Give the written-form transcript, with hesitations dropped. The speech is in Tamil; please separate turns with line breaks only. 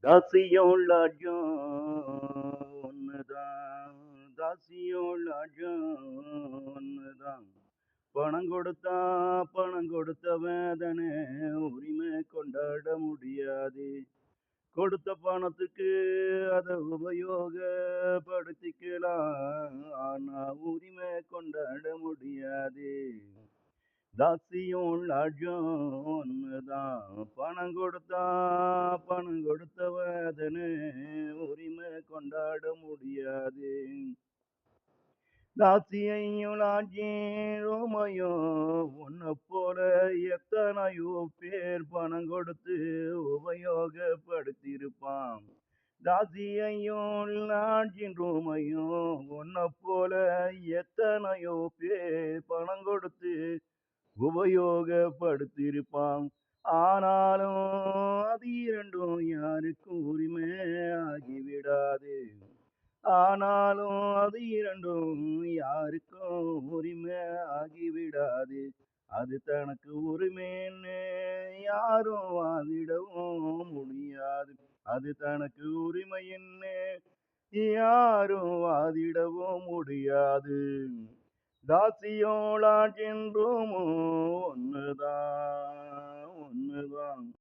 தாசியும் லாட்ஜும் ஒண்ணுதான். தாசியும் லாட்ஜும் ஒண்ணுதான். பணம் கொடுத்தா பணம் கொடுத்தவன் தானே உரிமை கொண்டாட முடியாது. கொடுத்த பணத்துக்கு அத உபயோகப்படுத்திக்கலாம். ஆனா உரிமை கொண்டாட முடியாது. தாசியும் லாட்ஜும் ஒண்ணுதான். பணம் கொடுத்தா பணம் கொடுத்தவதனே உரிமை கொண்டாட முடியாது. தாசியையும் லாட்ஜியும் ரோமையும் உன்னை போல எத்தனையோ பேர் பணம் கொடுத்து உபயோகப்படுத்தியிருப்பான். தாசியையும் லாட்ஜின் ரூமையும் உன்னை போல எத்தனையோ பேர் பணம் கொடுத்து உபயோகப்படுத்தியிருப்பான். ஆனாலும் அது இரண்டும் யாருக்கும் உரிமை ஆகிவிடாது. ஆனாலும் அது இரண்டும் யாருக்கும் உரிமை ஆகிவிடாது. அது தனக்கு உரிமைன்னு யாரும் வாதிடவும் முடியாது. அது தனக்கு உரிமைன்னு யாரும் வாதிடவும் முடியாது. தாசியோளாட் என்றும் ஒண்ணுதான் ஒண்ணுதான்.